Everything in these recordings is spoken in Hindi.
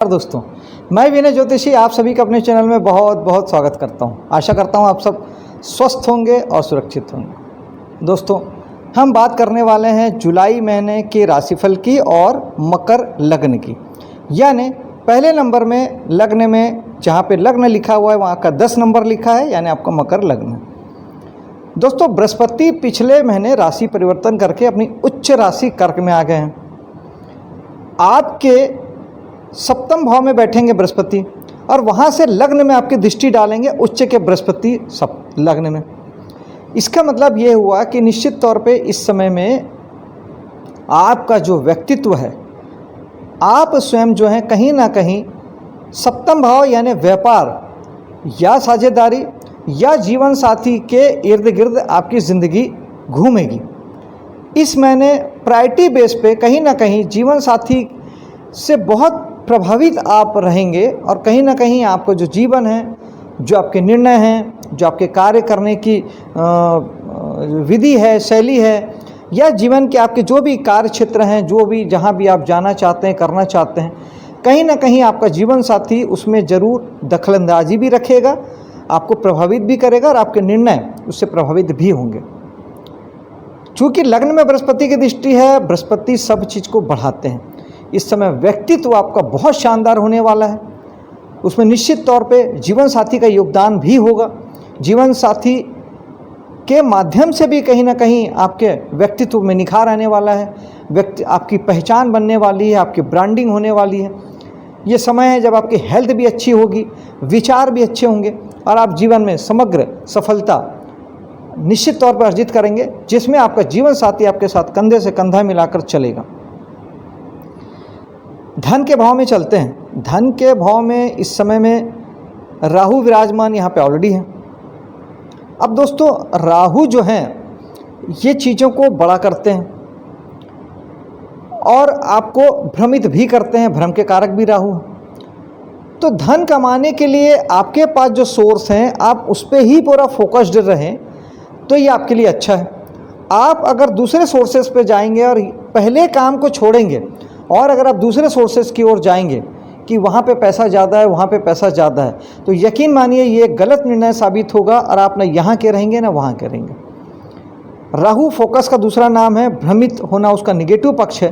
दोस्तों, मैं विनय ज्योतिषी आप सभी का अपने चैनल में बहुत बहुत स्वागत करता हूं। आशा करता हूं आप सब स्वस्थ होंगे और सुरक्षित होंगे। दोस्तों, हम बात करने वाले हैं जुलाई महीने के राशिफल की और मकर लग्न की। यानी पहले नंबर में लग्न में जहां पे लग्न लिखा हुआ है वहां का 10 नंबर लिखा है, यानी आपका मकर लग्न है। दोस्तों, बृहस्पति पिछले महीने राशि परिवर्तन करके अपनी उच्च राशि कर्क में आ गए हैं। आपके सप्तम भाव में बैठेंगे बृहस्पति और वहाँ से लग्न में आपकी दृष्टि डालेंगे उच्च के बृहस्पति लग्न में। इसका मतलब ये हुआ कि निश्चित तौर पे इस समय में आपका जो व्यक्तित्व है, आप स्वयं जो है कहीं ना कहीं सप्तम भाव यानी व्यापार या साझेदारी या जीवन साथी के इर्द गिर्द आपकी ज़िंदगी घूमेगी। इस महीने प्रायोरिटी बेस पे कहीं ना कहीं जीवन साथी से बहुत प्रभावित आप रहेंगे और कहीं ना कहीं आपको जो जीवन है, जो आपके निर्णय हैं, जो आपके कार्य करने की विधि है, शैली है, या जीवन के आपके जो भी कार्य क्षेत्र हैं, जो भी जहां भी आप जाना चाहते हैं, करना चाहते हैं, कहीं ना कहीं आपका जीवन साथी उसमें ज़रूर दखलंदाजी भी रखेगा, आपको प्रभावित भी करेगा और आपके निर्णय उससे प्रभावित भी होंगे। चूँकि लग्न में बृहस्पति की दृष्टि है, बृहस्पति सब चीज़ को बढ़ाते हैं। इस समय व्यक्तित्व आपका बहुत शानदार होने वाला है। उसमें निश्चित तौर पे जीवन साथी का योगदान भी होगा। जीवन साथी के माध्यम से भी कहीं ना कहीं आपके व्यक्तित्व में निखार आने वाला है, आपकी पहचान बनने वाली है, आपकी ब्रांडिंग होने वाली है। ये समय है जब आपकी हेल्थ भी अच्छी होगी, विचार भी अच्छे होंगे और आप जीवन में समग्र सफलता निश्चित तौर पर अर्जित करेंगे, जिसमें आपका जीवन साथी आपके साथ कंधे से कंधा मिलाकर चलेगा। धन के भाव में चलते हैं। धन के भाव में इस समय में राहु विराजमान यहाँ पे ऑलरेडी है। अब दोस्तों, राहु जो हैं ये चीज़ों को बड़ा करते हैं और आपको भ्रमित भी करते हैं। भ्रम के कारक भी राहु है। तो धन कमाने के लिए आपके पास जो सोर्स हैं, आप उस पर ही पूरा फोकस्ड रहें तो ये आपके लिए अच्छा है। आप अगर दूसरे सोर्सेज पे जाएंगे और पहले काम को छोड़ेंगे और अगर आप दूसरे सोर्सेज की ओर जाएंगे कि वहाँ पे पैसा ज़्यादा है, वहाँ पे पैसा ज़्यादा है, तो यकीन मानिए ये गलत निर्णय साबित होगा और आप ना यहाँ के रहेंगे ना वहाँ के रहेंगे। राहु फोकस का दूसरा नाम है, भ्रमित होना उसका निगेटिव पक्ष है।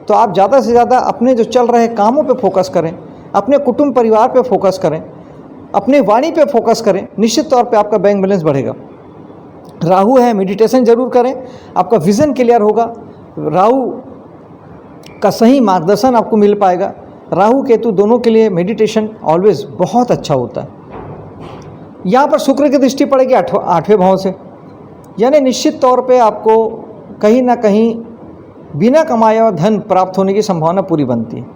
तो आप ज़्यादा से ज़्यादा अपने जो चल रहे कामों पे फोकस करें, अपने कुटुंब परिवार पे फोकस करें, अपनी वाणी पे फोकस करें। निश्चित तौर पर आपका बैंक बैलेंस बढ़ेगा। राहु है, मेडिटेशन जरूर करें, आपका विज़न क्लियर होगा। राहु का सही मार्गदर्शन आपको मिल पाएगा। राहु केतु दोनों के लिए मेडिटेशन ऑलवेज बहुत अच्छा होता है। यहाँ पर शुक्र की दृष्टि पड़ेगी आठवें भाव से, यानी निश्चित तौर पे आपको कहीं ना कहीं बिना कमाए हुआ धन प्राप्त होने की संभावना पूरी बनती है।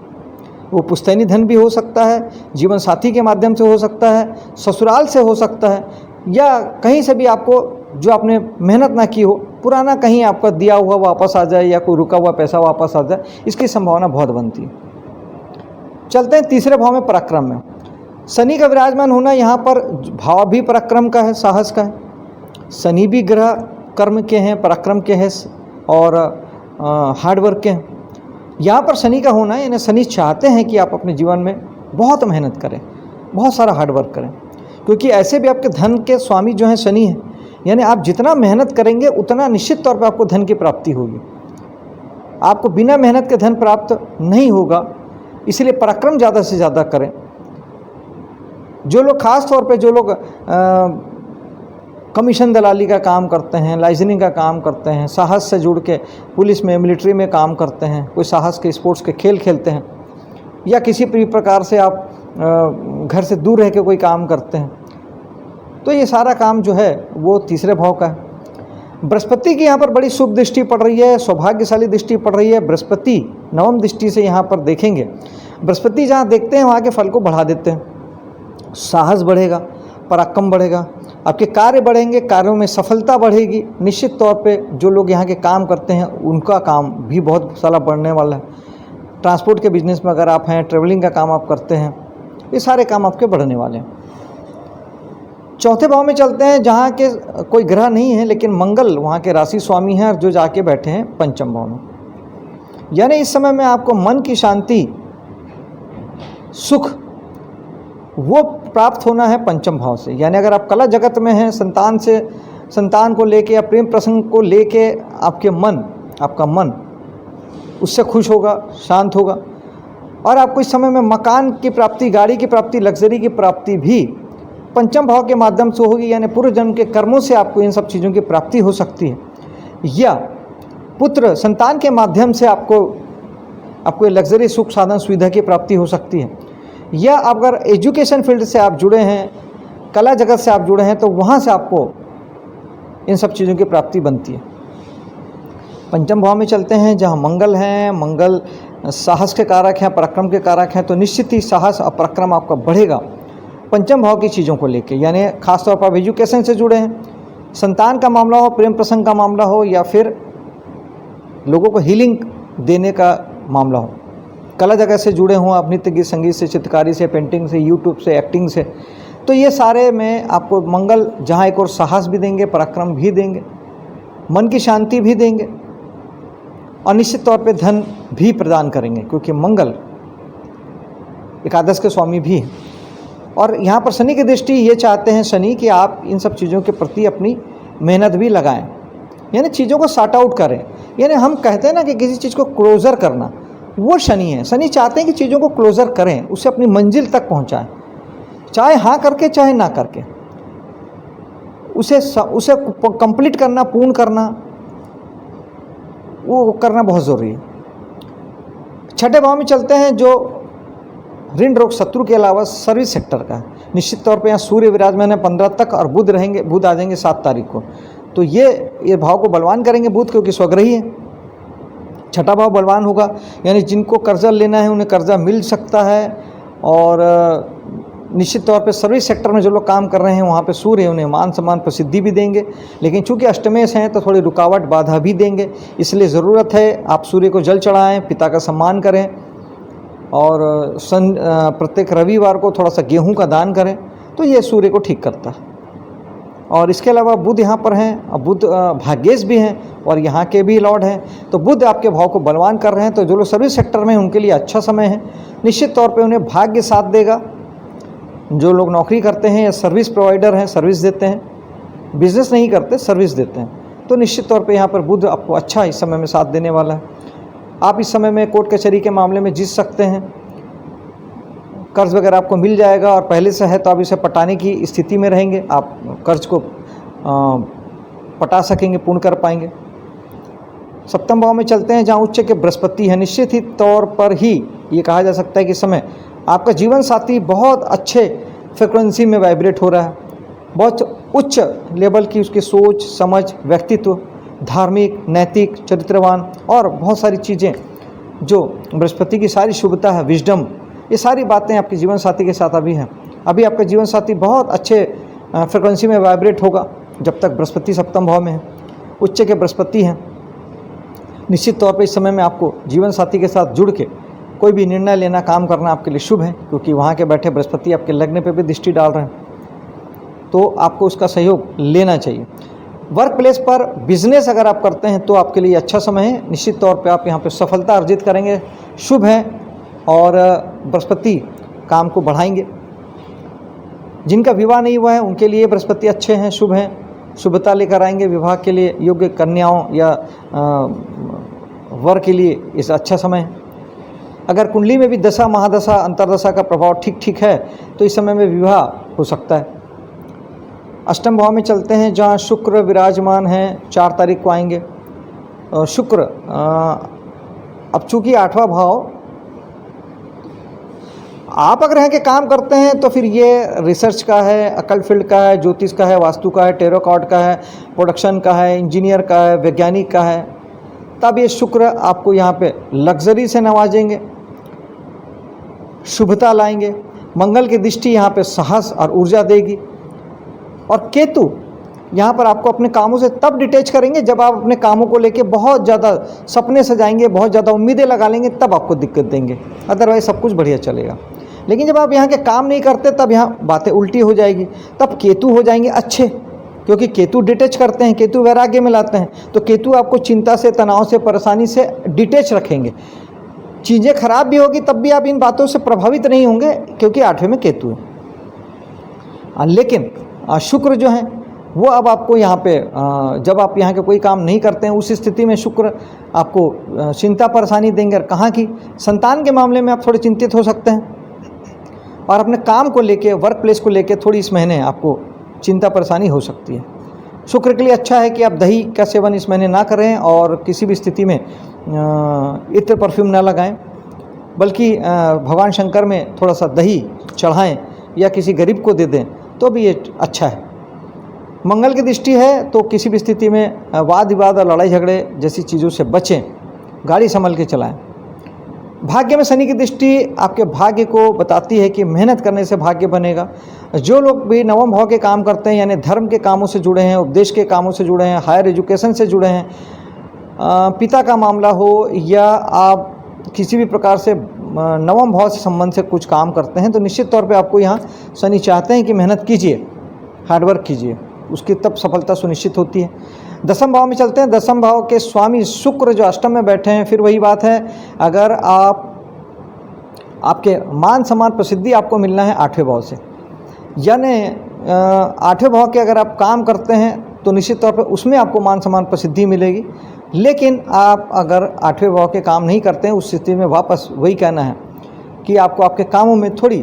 वो पुश्तैनी धन भी हो सकता है, जीवन साथी के माध्यम से हो सकता है, ससुराल से हो सकता है, या कहीं से भी आपको जो आपने मेहनत ना की हो, पुराना कहीं आपका दिया हुआ वापस आ जाए या कोई रुका हुआ पैसा वापस आ जाए, इसकी संभावना बहुत बनती है। चलते हैं तीसरे भाव में, पराक्रम में। शनि का विराजमान होना यहाँ पर भाव भी पराक्रम का है, साहस का है। शनि भी ग्रह कर्म के हैं, पराक्रम के हैं और हार्डवर्क के हैं। यहाँ पर शनि का होना यानी शनि चाहते हैं कि आप अपने जीवन में बहुत मेहनत करें, बहुत सारा हार्डवर्क करें, क्योंकि ऐसे भी आपके धन के स्वामी जो हैं शनि हैं। यानी आप जितना मेहनत करेंगे उतना निश्चित तौर पर आपको धन की प्राप्ति होगी। आपको बिना मेहनत के धन प्राप्त नहीं होगा, इसलिए पराक्रम ज़्यादा से ज़्यादा करें। जो लोग खास तौर पे जो लोग कमीशन दलाली का काम करते हैं, लाइसेंसिंग का काम करते हैं, साहस से जुड़ के पुलिस में, मिलिट्री में काम करते हैं, कोई साहस के स्पोर्ट्स के खेल खेलते हैं, या किसी भी प्रकार से आप घर से दूर रह के कोई काम करते हैं, तो ये सारा काम जो है वो तीसरे भाव का है। बृहस्पति की यहाँ पर बड़ी शुभ दृष्टि पड़ रही है, सौभाग्यशाली दृष्टि पड़ रही है। बृहस्पति नवम दृष्टि से यहाँ पर देखेंगे। बृहस्पति जहाँ देखते हैं वहाँ के फल को बढ़ा देते हैं। साहस बढ़ेगा, पराक्रम बढ़ेगा, आपके कार्य बढ़ेंगे, कार्यों में सफलता बढ़ेगी। निश्चित तौर पे जो लोग यहाँ के काम करते हैं उनका काम भी बहुत सारा बढ़ने वाला है। ट्रांसपोर्ट के बिजनेस में अगर आप हैं, ट्रेवलिंग का काम आप करते हैं, ये सारे काम आपके बढ़ने वाले हैं। चौथे भाव में चलते हैं, जहाँ के कोई ग्रह नहीं है लेकिन मंगल वहाँ के राशि स्वामी हैं और जो जाके बैठे हैं पंचम भाव में। यानी इस समय में आपको मन की शांति सुख वो प्राप्त होना है पंचम भाव से। यानी अगर आप कला जगत में हैं, संतान को लेके या प्रेम प्रसंग को लेके आपका मन उससे खुश होगा, शांत होगा, और आपको इस समय में मकान की प्राप्ति, गाड़ी की प्राप्ति, लग्जरी की प्राप्ति भी पंचम भाव के माध्यम से होगी। यानी पूर्व जन्म के कर्मों से आपको इन सब चीज़ों की प्राप्ति हो सकती है, या पुत्र संतान के माध्यम से आपको लग्जरी सुख साधन सुविधा की प्राप्ति हो सकती है, या अगर एजुकेशन फील्ड से आप जुड़े हैं, कला जगत से आप जुड़े हैं, तो वहाँ से आपको इन सब चीज़ों की प्राप्ति बनती है। पंचम भाव में चलते हैं जहाँ मंगल हैं, मंगल साहस के कारक हैं, पराक्रम के कारक हैं, तो निश्चित ही साहस और पराक्रम आपका बढ़ेगा पंचम भाव की चीज़ों को लेके। यानी खासतौर पर आप एजुकेशन से जुड़े हैं, संतान का मामला हो, प्रेम प्रसंग का मामला हो, या फिर लोगों को हीलिंग देने का मामला हो, कला जगत से जुड़े हों आप, नृत्य गीत संगीत से, चित्रकारी से, पेंटिंग से, यूट्यूब से, एक्टिंग से, तो ये सारे में आपको मंगल जहाँ एक और साहस भी देंगे, पराक्रम भी देंगे, मन की शांति भी देंगे, और निश्चित तौर पे धन भी प्रदान करेंगे, क्योंकि मंगल एकादश के स्वामी भी हैं। और यहाँ पर शनि की दृष्टि ये चाहते हैं शनि कि आप इन सब चीज़ों के प्रति अपनी मेहनत भी लगाएं, यानी चीज़ों को सॉर्ट आउट करें। यानी हम कहते हैं ना कि किसी चीज़ को क्लोज़र करना, वो शनि है। शनि चाहते हैं कि चीज़ों को क्लोज़र करें, उसे अपनी मंजिल तक पहुँचाएं, चाहे हाँ करके चाहे ना करके, उसे कंप्लीट करना, पूर्ण करना, वो करना बहुत ज़रूरी है। छठे भाव में चलते हैं जो ऋण रोग शत्रु के अलावा सर्विस सेक्टर का है। निश्चित तौर पे यहाँ सूर्य विराजमान है 15 तक, और बुध आ जाएंगे 7 तारीख को, तो ये भाव को बलवान करेंगे बुध, क्योंकि स्वग्रही है। छठा भाव बलवान होगा, यानी जिनको कर्जा लेना है उन्हें कर्जा मिल सकता है, और निश्चित तौर पे सर्विस सेक्टर में जो लोग काम कर रहे हैं वहाँ पे सूर्य उन्हें मान सम्मान प्रसिद्धि भी देंगे, लेकिन चूंकि अष्टमेश हैं तो थोड़ी रुकावट बाधा भी देंगे। इसलिए ज़रूरत है आप सूर्य को जल चढ़ाएं, पिता का सम्मान करें, और प्रत्येक रविवार को थोड़ा सा गेहूं का दान करें, तो ये सूर्य को ठीक करता है। और इसके अलावा बुध यहाँ पर हैं, और बुध भाग्येश भी हैं और यहाँ के भी लॉर्ड हैं, तो बुध आपके भाव को बलवान कर रहे हैं। तो जो लोग सर्विस सेक्टर में उनके लिए अच्छा समय है, निश्चित तौर पे उन्हें भाग्य साथ देगा। जो लोग नौकरी करते हैं या सर्विस प्रोवाइडर हैं, सर्विस देते हैं, बिजनेस नहीं करते, सर्विस देते हैं, तो निश्चित तौर पे यहाँ पर बुध आपको अच्छा इस समय में साथ देने वाला है। आप इस समय में कोर्ट कचहरी के मामले में जीत सकते हैं, कर्ज वगैरह आपको मिल जाएगा, और पहले से है तो आप इसे पटाने की स्थिति में रहेंगे, आप कर्ज को पटा सकेंगे, पूर्ण कर पाएंगे। सप्तम भाव में चलते हैं जहाँ उच्च के बृहस्पति है। निश्चित ही तौर पर ही ये कहा जा सकता है कि इस समय आपका जीवन साथी बहुत अच्छे फ्रिक्वेंसी में वाइब्रेट हो रहा है, बहुत उच्च लेवल की उसकी सोच समझ, व्यक्तित्व, धार्मिक, नैतिक, चरित्रवान, और बहुत सारी चीज़ें जो बृहस्पति की सारी शुभता है, विजडम, ये सारी बातें आपके जीवन साथी के साथ अभी हैं। अभी आपका जीवन साथी बहुत अच्छे फ्रिक्वेंसी में वाइब्रेट होगा जब तक बृहस्पति सप्तम भाव में है, उच्च के बृहस्पति हैं। निश्चित तौर पर इस समय में आपको जीवन साथी के साथ जुड़ के कोई भी निर्णय लेना, काम करना आपके लिए शुभ है, क्योंकि वहाँ के बैठे बृहस्पति आपके लग्न पे भी दृष्टि डाल रहे हैं, तो आपको उसका सहयोग लेना चाहिए। वर्क प्लेस पर बिजनेस अगर आप करते हैं तो आपके लिए अच्छा समय है, निश्चित तौर पे आप यहाँ पे सफलता अर्जित करेंगे, शुभ है, और बृहस्पति काम को बढ़ाएंगे। जिनका विवाह नहीं हुआ है उनके लिए बृहस्पति अच्छे हैं, शुभ हैं, शुभता लेकर आएंगे, विवाह के लिए योग्य कन्याओं या वर के लिए इस अच्छा समय है। अगर कुंडली में भी दशा, महादशा, अंतरदशा का प्रभाव ठीक है तो इस समय में विवाह हो सकता है। अष्टम भाव में चलते हैं जहाँ शुक्र विराजमान हैं, 4 तारीख को आएंगे। शुक्र अब चूँकि 8वां भाव, आप अगर यहाँ के काम करते हैं तो फिर ये रिसर्च का है, अकल फील्ड का है, ज्योतिष का है, वास्तु का है, टेरो कार्ड का है, प्रोडक्शन का है, इंजीनियर का है, वैज्ञानिक का है, तब ये शुक्र आपको यहाँ पे लग्जरी से नवाजेंगे, शुभता लाएंगे। मंगल की दृष्टि यहाँ पे साहस और ऊर्जा देगी, और केतु यहाँ पर आपको अपने कामों से तब डिटैच करेंगे जब आप अपने कामों को लेके बहुत ज़्यादा सपने सजाएंगे, बहुत ज़्यादा उम्मीदें लगा लेंगे, तब आपको दिक्कत देंगे, अदरवाइज सब कुछ बढ़िया चलेगा। लेकिन जब आप यहाँ के काम नहीं करते तब यहाँ बातें उल्टी हो जाएगी, तब केतु हो जाएंगे अच्छे, क्योंकि केतु डिटैच करते हैं, केतु वैराग्य में लाते हैं, तो केतु आपको चिंता से, तनाव से, परेशानी से डिटैच रखेंगे। चीज़ें खराब भी होगी तब भी आप इन बातों से प्रभावित नहीं होंगे, क्योंकि 8वें में केतु है। लेकिन शुक्र जो है वो अब आपको यहाँ पे जब आप यहाँ के कोई काम नहीं करते हैं उस स्थिति में शुक्र आपको चिंता परेशानी देंगे। और कहाँ की संतान के मामले में आप थोड़े चिंतित हो सकते हैं, और अपने काम को लेके, वर्क प्लेस को लेके थोड़ी इस महीने आपको चिंता परेशानी हो सकती है। शुक्र के लिए अच्छा है कि आप दही का सेवन इस महीने ना करें और किसी भी स्थिति में इत्र परफ्यूम ना लगाएं, बल्कि भगवान शंकर में थोड़ा सा दही चढ़ाएं या किसी गरीब को दे दें तो भी ये अच्छा है। मंगल की दृष्टि है तो किसी भी स्थिति में वाद विवाद और लड़ाई झगड़े जैसी चीज़ों से बचें, गाड़ी संभल के चलाएं। भाग्य में शनि की दृष्टि आपके भाग्य को बताती है कि मेहनत करने से भाग्य बनेगा। जो लोग भी नवम भाव के काम करते हैं, यानी धर्म के कामों से जुड़े हैं, उपदेश के कामों से जुड़े हैं, हायर एजुकेशन से जुड़े हैं, पिता का मामला हो या आप किसी भी प्रकार से नवम भाव से संबंध से कुछ काम करते हैं, तो निश्चित तौर पे आपको यहाँ शनि चाहते हैं कि मेहनत कीजिए, हार्डवर्क कीजिए, उसकी तब सफलता सुनिश्चित होती है। दसम भाव में चलते हैं। दसम भाव के स्वामी शुक्र जो अष्टम में बैठे हैं, फिर वही बात है, अगर आपके मान सम्मान प्रसिद्धि आपको मिलना है 8वें भाव से, यानी 8वें भाव के अगर आप काम करते हैं तो निश्चित तौर पर उसमें आपको मान सम्मान प्रसिद्धि मिलेगी। लेकिन आप अगर 8वें भाव के काम नहीं करते हैं, उस स्थिति में वापस वही कहना है कि आपको आपके कामों में थोड़ी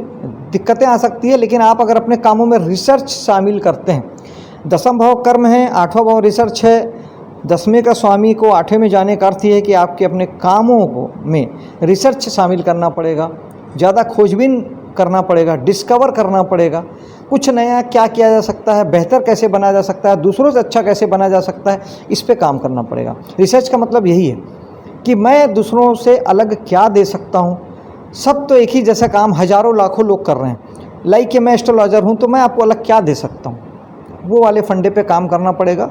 दिक्कतें आ सकती है। लेकिन आप अगर अपने कामों में रिसर्च शामिल करते हैं, दसम भाव कर्म है, 8वां भाव रिसर्च है, 10वें का स्वामी को 8वें में जाने का अर्थ ये है कि आपके अपने कामों को में रिसर्च शामिल करना पड़ेगा, ज़्यादा खोजबीन करना पड़ेगा, डिस्कवर करना पड़ेगा, कुछ नया क्या किया जा सकता है, बेहतर कैसे बना जा सकता है, दूसरों से अच्छा कैसे बना जा सकता है, इस पे काम करना पड़ेगा। रिसर्च का मतलब यही है कि मैं दूसरों से अलग क्या दे सकता हूँ। सब तो एक ही जैसा काम हज़ारों लाखों लोग कर रहे हैं, लाइक कि मैं एस्ट्रोलॉजर हूँ तो मैं आपको अलग क्या दे सकता हूँ, वो वाले फंडे पे काम करना पड़ेगा,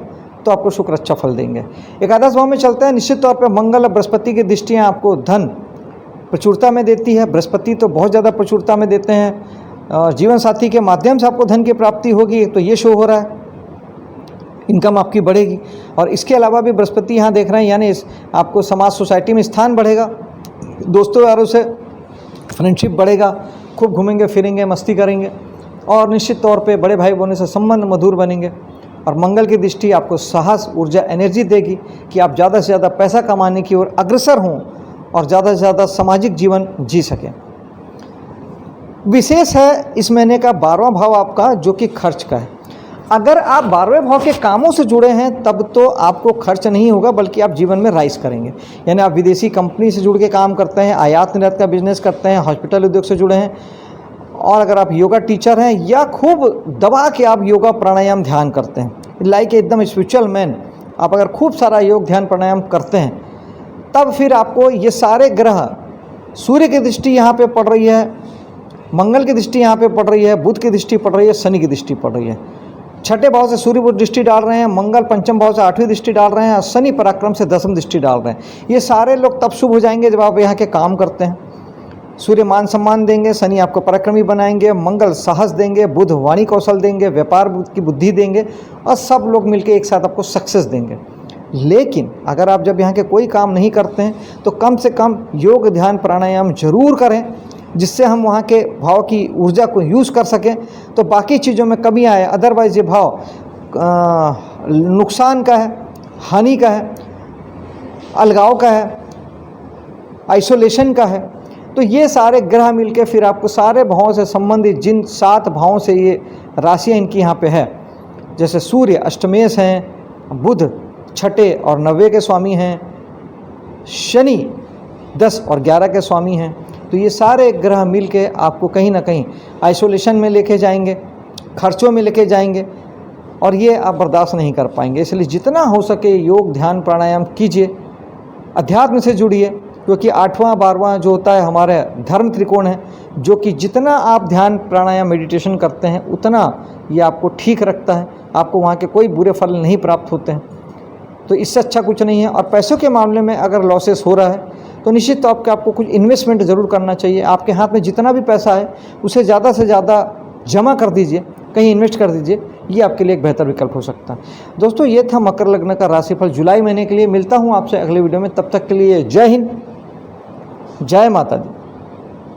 तो आपको शुक्र अच्छा फल देंगे। एकादश भाव में चलते हैं। निश्चित तौर पे मंगल और बृहस्पति की दृष्टियाँ आपको धन प्रचुरता में देती है। बृहस्पति तो बहुत ज़्यादा प्रचुरता में देते हैं। जीवन साथी के माध्यम से आपको धन की प्राप्ति होगी, तो ये शो हो रहा है, इनकम आपकी बढ़ेगी। और इसके अलावा भी बृहस्पति यहाँ देख रहे हैं, यानी आपको समाज सोसाइटी में स्थान बढ़ेगा, दोस्तों यारों से फ्रेंडशिप बढ़ेगा, खूब घूमेंगे फिरेंगे, मस्ती करेंगे, और निश्चित तौर पे बड़े भाई बहनों से संबंध मधुर बनेंगे। और मंगल की दृष्टि आपको साहस, ऊर्जा, एनर्जी देगी कि आप ज़्यादा से ज़्यादा पैसा कमाने की ओर अग्रसर हों और ज़्यादा से ज़्यादा सामाजिक जीवन जी सकें। विशेष है इस महीने का 12वां भाव आपका, जो कि खर्च का है। अगर आप 12वें भाव के कामों से जुड़े हैं तब तो आपको खर्च नहीं होगा, बल्कि आप जीवन में राइज करेंगे। यानी आप विदेशी कंपनी से जुड़ के काम करते हैं, आयात निर्यात का बिजनेस करते हैं, हॉस्पिटल उद्योग से जुड़े हैं, और अगर आप योगा टीचर हैं या खूब दबा के आप योगा प्राणायाम ध्यान करते हैं, लाइक एकदम स्पिरिचुअल मैन, आप अगर खूब सारा योग ध्यान प्राणायाम करते हैं, तब फिर आपको ये सारे ग्रह, सूर्य की दृष्टि यहाँ पे पड़ रही है, मंगल की दृष्टि यहाँ पे पड़ रही है, बुध की दृष्टि पड़ रही है, शनि की दृष्टि पड़ रही है। 6ठे भाव से सूर्य बुध दृष्टि डाल रहे हैं, मंगल पंचम भाव से 8वीं दृष्टि डाल रहे हैं, और शनि पराक्रम से 10वीं दृष्टि डाल रहे हैं। ये सारे लोग तब शुभ हो जाएंगे जब आप यहाँ के काम करते हैं। सूर्य मान सम्मान देंगे, शनि आपको पराक्रमी बनाएंगे, मंगल साहस देंगे, बुध वाणी कौशल देंगे, व्यापार की बुद्धि देंगे, और सब लोग मिलकर एक साथ आपको सक्सेस देंगे। लेकिन अगर आप जब यहाँ के कोई काम नहीं करते हैं तो कम से कम योग ध्यान प्राणायाम जरूर करें, जिससे हम वहाँ के भाव की ऊर्जा को यूज़ कर सकें, तो बाकी चीज़ों में कमी आए। अदरवाइज़ ये भाव नुकसान का है, हानि का है, अलगाव का है, आइसोलेशन का है। तो ये सारे ग्रह मिलके फिर आपको सारे भावों से संबंधित जिन 7 भावों से ये राशियाँ इनकी यहाँ पे है, जैसे सूर्य अष्टमेश हैं, बुध 6ठे और 9वें के स्वामी हैं, शनि 10 और 11 के स्वामी हैं, तो ये सारे ग्रह मिलके आपको कहीं ना कहीं आइसोलेशन में लेके जाएंगे, खर्चों में लेके जाएंगे, और ये आप बर्दाश्त नहीं कर पाएंगे। इसलिए जितना हो सके योग ध्यान प्राणायाम कीजिए, अध्यात्म से जुड़िए, क्योंकि 8वां 12वां जो होता है हमारे धर्म त्रिकोण है, जो कि जितना आप ध्यान प्राणायाम मेडिटेशन करते हैं उतना ये आपको ठीक रखता है, आपको वहाँ के कोई बुरे फल नहीं प्राप्त होते हैं। तो इससे अच्छा कुछ नहीं है। और पैसों के मामले में अगर लॉसेस हो रहा है तो निश्चित तौर पर आपको कुछ इन्वेस्टमेंट ज़रूर करना चाहिए। आपके हाथ में जितना भी पैसा है उसे ज़्यादा से ज़्यादा जमा कर दीजिए, कहीं इन्वेस्ट कर दीजिए, ये आपके लिए एक बेहतर विकल्प हो सकता है। दोस्तों, ये था मकर लग्न का राशिफल जुलाई महीने के लिए। मिलता हूँ आपसे अगले वीडियो में, तब तक के लिए जय हिंद, जय माता दी।